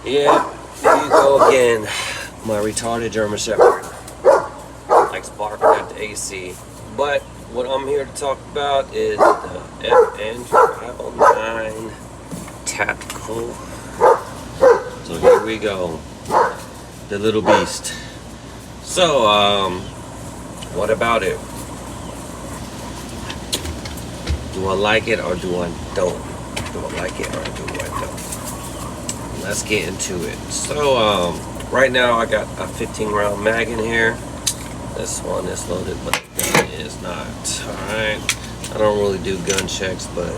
Yeah, here you go again. My retarded German Shepherd likes barking at the AC. But what I'm here to talk about is the FN509 Tactical. So here we go. The little beast. So, what about it? Do I like it or do I don't? Do I like it or do I don't? Let's get into it. So, right now I got a 15 round mag in here. This one is loaded, but the gun is not. Alright. I don't really do gun checks, but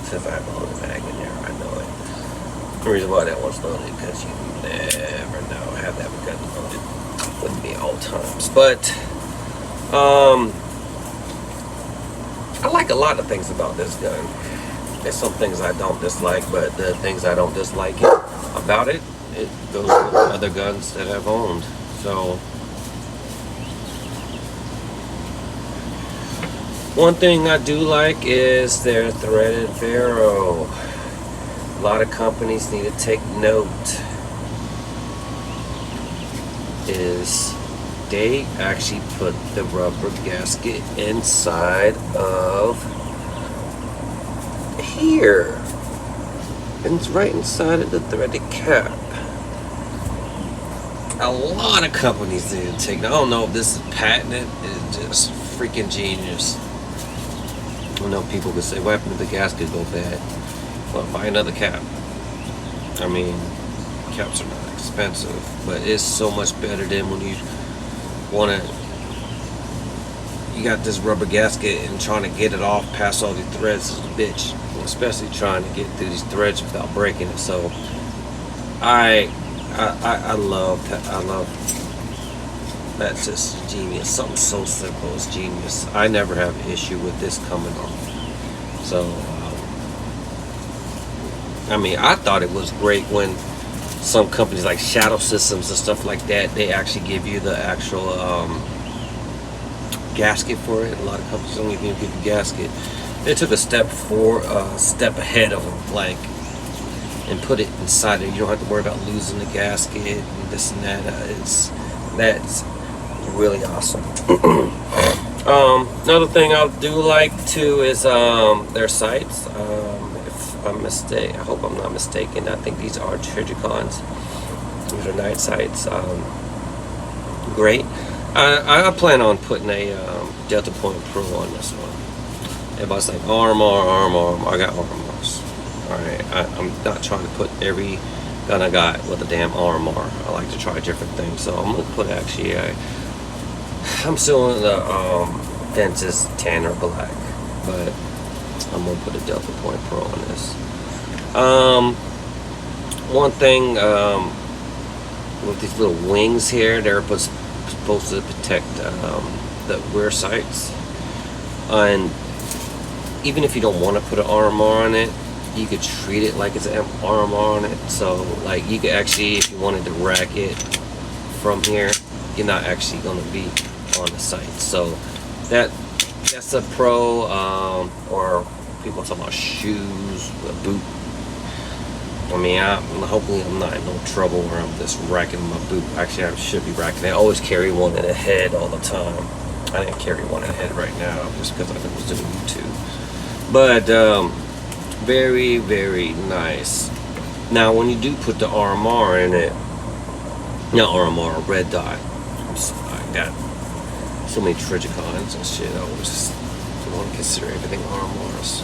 since I have a loaded mag in there, I know it. The reason why that one's loaded because you never know. Have that gun loaded. Wouldn't be all times. But, I like a lot of things about this gun. There's some things I don't dislike, but the things I don't dislike about it goes with other guns that I've owned. So, one thing I do like is their threaded ferro. A lot of companies need to take note. Is they actually put the rubber gasket inside of here, and it's right inside of the threaded cap. A lot of companies need to take. I don't know if this is patented. It's just freaking genius. I know people could say, "What happened if the gasket go bad?" Well, buy another cap. I mean, caps are not expensive, but it's so much better than when you want to. You got this rubber gasket and trying to get it off past all these threads is a bitch. Especially trying to get through these threads without breaking it. So I love that. I love that's just genius. Something so simple is genius. I never have an issue with this coming off. So I mean, I thought it was great when some companies like Shadow Systems and stuff like that, they actually give you the actual gasket for it. A lot of companies don't even give you gasket. They took a step ahead of them, like, and put it inside it. You don't have to worry about losing the gasket and this and that. That's really awesome. Another thing I do like too is their sights. If I'm I hope I'm not mistaken. I think these are Trijicons. These are night sights. Great. I plan on putting a Delta Point Pro on this one. Everybody's like, arm. I got RMRs. Alright, I'm not trying to put every gun I got with a damn RMR. I like to try different things. So I'm going to put actually I'm still in the Ventus Tanner Black. But I'm going to put a Delta Point Pro on this. One thing with these little wings here, they're supposed to protect the rear sights. And even if you don't want to put an RMR on it, you could treat it like it's an RMR on it. So, like, you could actually, if you wanted to rack it from here, you're not actually going to be on the sight. So, that's a pro. Or people talk about shoes, a boot. I mean, hopefully I'm not in no trouble where I'm just racking my boot. Actually, I should be racking it. I always carry one in the head all the time. I didn't carry one in the head right now just because I was doing YouTube. But very, very nice. Now, when you do put the RMR in it, not RMR, red dot. I got so many Trijicons and shit. I always want to consider everything RMRs.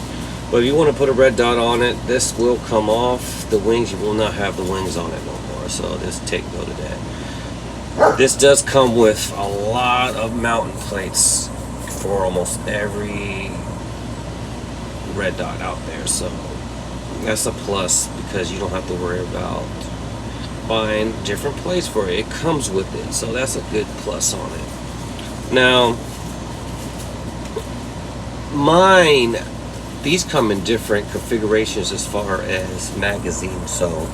But if you want to put a red dot on it, this will come off the wings. You will not have the wings on it no more. So just take note of that. This does come with a lot of mounting plates for almost every red dot out there. So that's a plus because you don't have to worry about buying different plates for it. It comes with it. So that's a good plus on it. Now, mine, these come in different configurations as far as magazines. So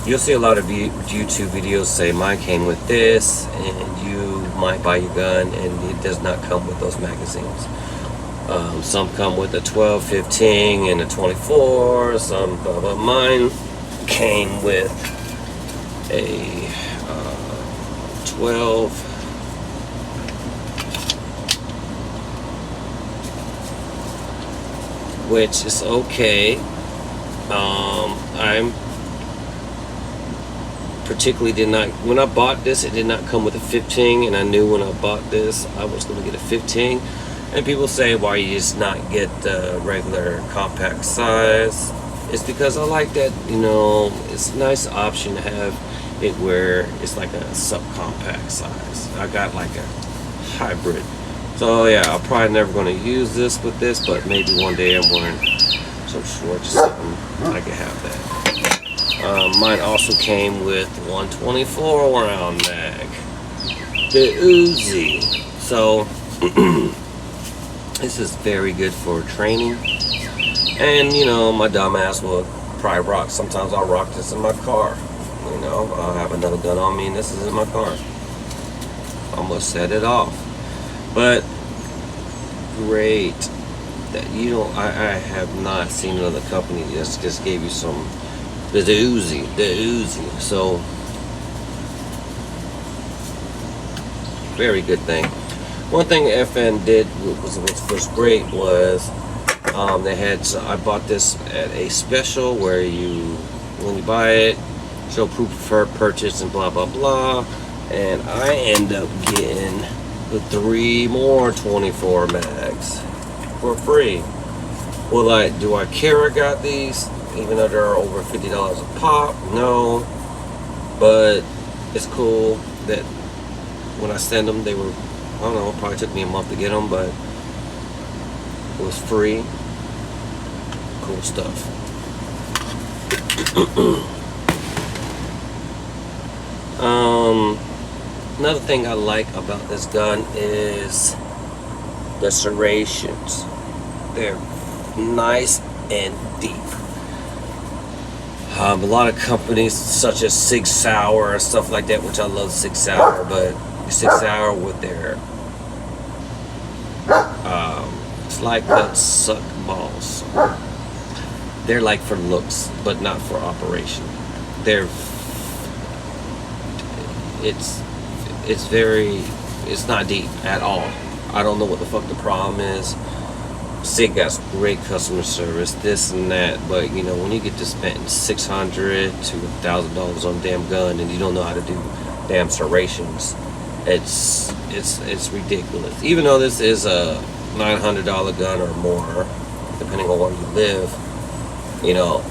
you'll see a lot of YouTube videos say mine came with this, and you might buy your gun and it does not come with those magazines. Some come with a 12, 15, and a 24. Some, but mine came with a 12, which is okay. I'm particularly did not, when I bought this, it did not come with a 15, and I knew when I bought this I was going to get a 15. And people say, why you just not get the regular compact size? It's because I like that, you know, it's a nice option to have it where it's like a subcompact size. I got like a hybrid. So yeah, I'm probably never going to use this with this, but maybe one day I'm wearing some shorts or something, I could have that. Mine also came with 124 round mag, the Uzi. So this is very good for training. And you know, my dumb ass will probably rock. Sometimes I'll rock this in my car. You know, I'll have another gun on me and this is in my car. I'm gonna set it off. But great that you don't. I have not seen another company just gave you some. The Uzi. So very good thing. One thing FN did was great was they had. I bought this at a special where when you buy it, show proof of purchase and blah blah blah, and I end up getting the 3 more 24 mags for free. Well, do I care I got these? Even though they're over $50 a pop, no. But it's cool that when I send them, they were, I don't know, it probably took me a month to get them, but it was free. Cool stuff. Another thing I like about this gun is the serrations. They're nice and deep. A lot of companies such as Sig Sauer and stuff like that, which I love Sig Sauer, but Sig Sauer with their slide guns suck balls. They're like for looks, but not for operation. It's not deep at all. I don't know what the fuck the problem is. Sig got great customer service, this and that, but you know, when you get to spend $600 to $1,000 on a damn gun and you don't know how to do damn serrations, it's ridiculous. Even though this is a $900 gun or more, depending on where you live, you know,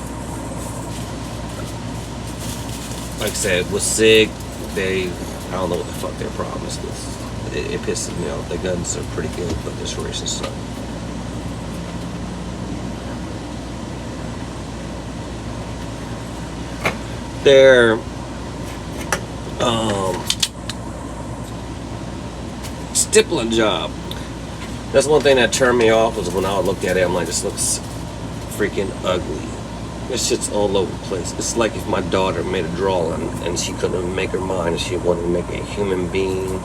like I said, with Sig, I don't know what the fuck their problem is with. It pisses me off. The guns are pretty good, but the serrations suck. Their stippling job. That's one thing that turned me off, was when I looked at it, I'm like, this looks freaking ugly. This shit's all over the place. It's like if my daughter made a drawing and she couldn't make her mind and she wanted to make a human being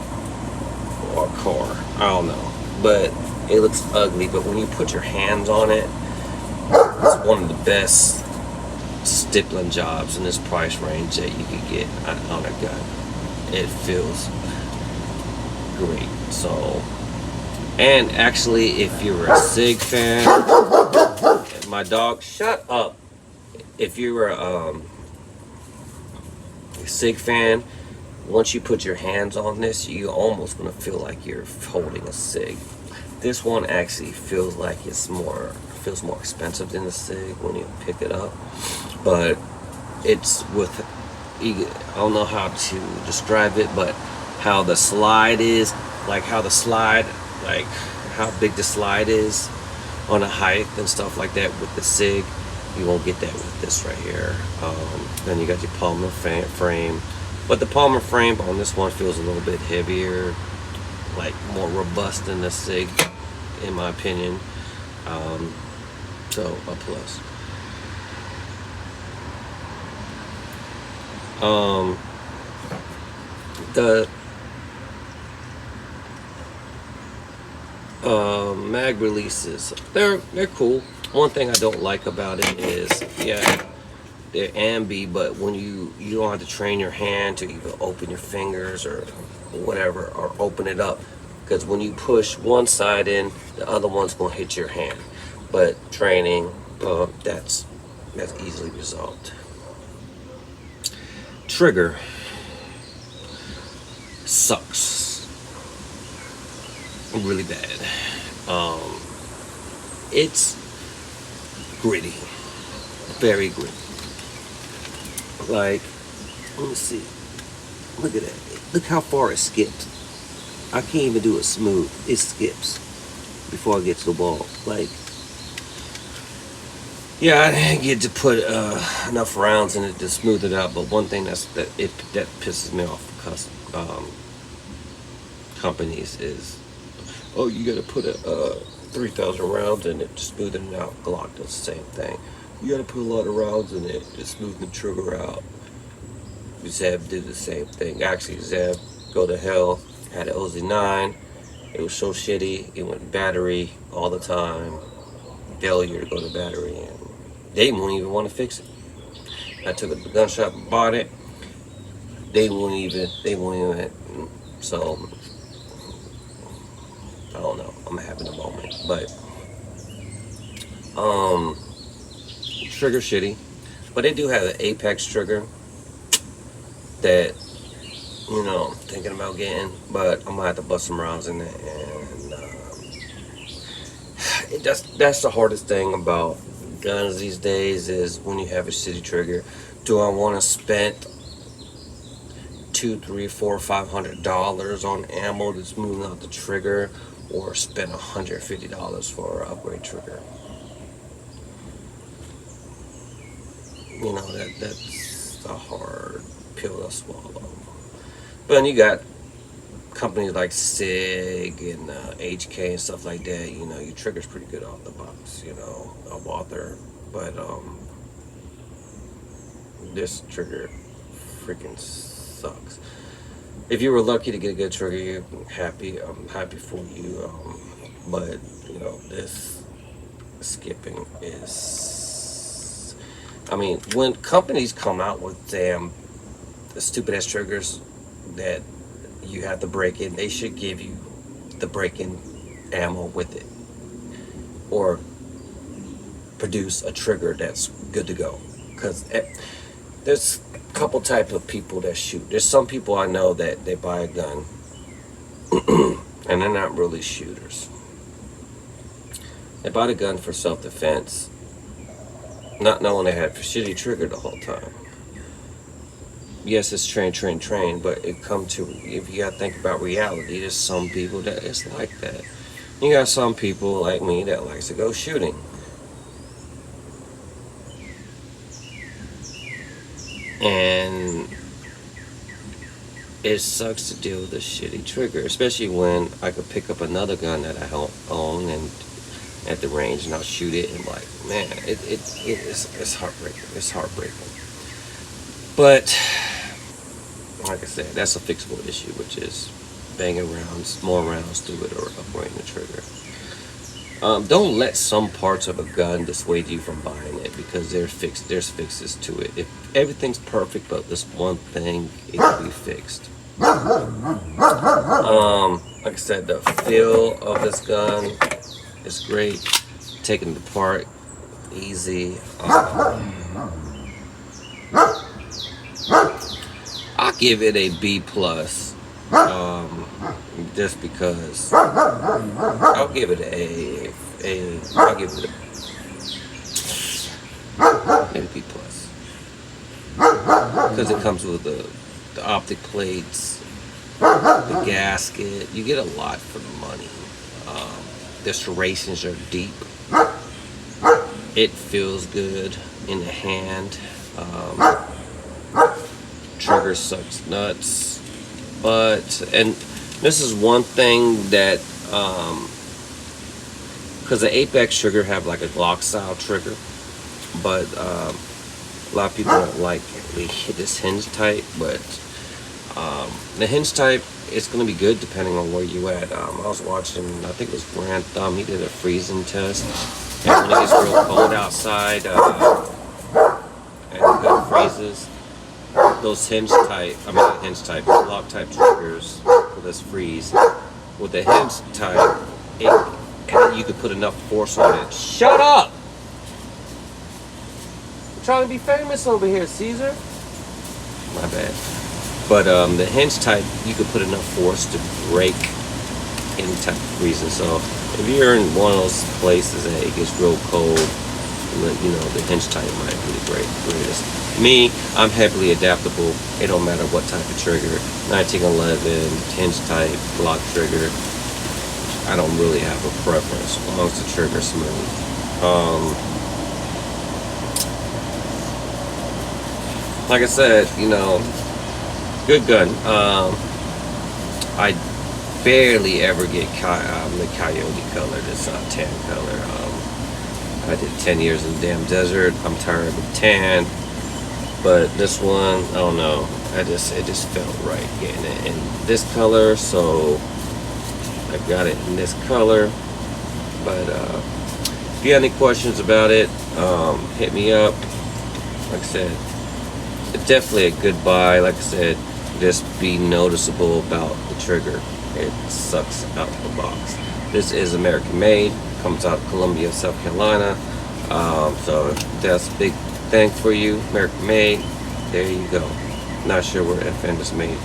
or a car. I don't know. But it looks ugly. But when you put your hands on it, it's one of the best stippling jobs in this price range that you could get on a gun. It feels great. So, and actually, if you're a Sig fan, my dog, shut up. If you're a Sig fan, once you put your hands on this, you're almost gonna feel like you're holding a Sig. This one actually feels like feels more expensive than the Sig when you pick it up, but it's with, I don't know how to describe it, but how the slide is, like how the slide, like how big the slide is on a height and stuff like that with the Sig, you won't get that with this right here. Then you got your Palmer frame, but the Palmer frame on this one feels a little bit heavier, like more robust than the Sig, in my opinion. So a plus. The mag releases, they're cool. One thing I don't like about it is, yeah, they're ambi, but when you don't have to train your hand to even open your fingers or whatever, or open it up, because when you push one side in, the other one's gonna hit your hand. But training, that's easily resolved. Trigger sucks really bad. It's gritty, very gritty. Like, let me see. Look at that. Look how far it skipped. I can't even do it smooth. It skips before I get to the ball. Like, yeah, I didn't get to put enough rounds in it to smooth it out. But one thing that pisses me off because companies is, oh, you got to put 3,000 rounds in it to smooth it out. Glock does the same thing. You got to put a lot of rounds in it to smooth the trigger out. Zeb did the same thing. Actually, Zeb, go to hell, had an OZ9. It was so shitty. It went battery all the time. Failure to go to battery, and they won't even want to fix it. I took it to the gun shop and bought it. They won't even. So I don't know. I'm having a moment, but trigger shitty. But they do have an Apex trigger that, you know, I'm thinking about getting, but I'm gonna have to bust some rounds in it, and that's the hardest thing about guns these days is when you have a shitty trigger. Do I want to spend $200, $300, $400, $500 on ammo to smooth out the trigger, or spend $150 for an upgrade trigger? You know, that's a hard pill to swallow. But then you got companies like SIG and HK and stuff like that. You know, your trigger's pretty good off the box. You know, a Walther, but this trigger freaking sucks. If you were lucky to get a good trigger, you're happy. I'm happy for you. But you know, this skipping is. I mean, when companies come out with damn stupid ass triggers that you have to break in, they should give you the break-in ammo with it, or produce a trigger that's good to go. Because there's a couple type of people that shoot. There's some people I know that they buy a gun and they're not really shooters. They bought a gun for self-defense, not knowing they had a shitty trigger the whole time. Yes, it's train, but it come to, if you gotta think about reality, there's some people that it's like that. You got some people like me that likes to go shooting. And it sucks to deal with a shitty trigger, especially when I could pick up another gun that I own and at the range and I'll shoot it and like, man, it's heartbreaking. It's heartbreaking. But like I said, that's a fixable issue, which is banging rounds, more rounds through it, or upgrading the trigger. Don't let some parts of a gun dissuade you from buying it, because there's fixes to it. If everything's perfect, but this one thing, it can be fixed. Like I said, the feel of this gun is great. Taking it apart, easy. I'll give it a B+, just because. I'll give it I'll give it a B+, because it comes with the optic plates, the gasket. You get a lot for the money. The serrations are deep. It feels good in the hand. Trigger sucks nuts, and this is one thing that because the Apex trigger have like a Glock style trigger, but a lot of people don't like this hinge type. But the hinge type, it's going to be good depending on where you at. I was watching, I think it was Grand Thumb. He did a freezing test, and when it gets real cold outside, and good freezes. Those hinge type, I mean not hinge type, Glock type triggers for this freeze. With the hinge type, you could put enough force on it. Shut up! I'm trying to be famous over here, Caesar. My bad. But the hinge type, you could put enough force to break any type of freezing. So if you're in one of those places that it gets real cold, you know, the hinge type might be the greatest. Me, I'm heavily adaptable. It don't matter what type of trigger. 1911, hinge type, Glock trigger. I don't really have a preference as long as the trigger's smooth. Like I said, you know, good gun. I barely ever get the coyote color, this tan color. I did 10 years in the damn desert. I'm tired of the tan. But this one, I don't know. It just felt right getting it in this color, so I got it in this color. But if you have any questions about it, hit me up. Like I said, it's definitely a good buy. Like I said, just be noticeable about the trigger. It sucks out the box. This is American made. Comes out of Columbia, South Carolina. So that's a big thing for you. American made. There you go. Not sure where FN is made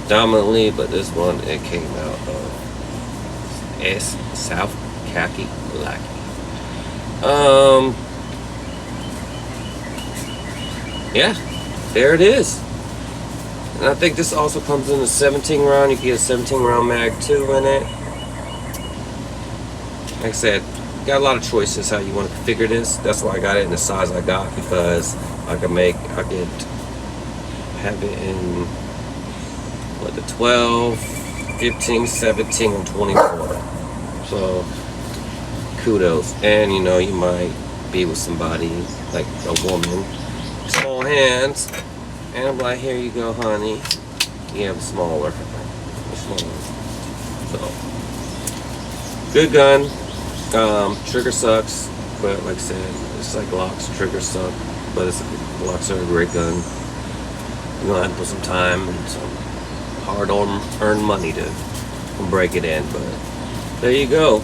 dominantly, but this one, it came out of South Kakalaki. Yeah, there it is. And I think this also comes in a 17 round. You can get a 17 round mag too in it. Like I said, got a lot of choices how you want to configure this. That's why I got it in the size I got, because I could have it in what, the 12, 15, 17, and 24. So kudos. And you know, you might be with somebody like a woman, small hands, and I'm like, here you go, honey. You have a smaller. So good gun. Trigger sucks, but like I said, it's like Glocks. Trigger suck, but Glocks are a great gun. You're gonna have to put some time and some hard-earned money to break it in, but there you go.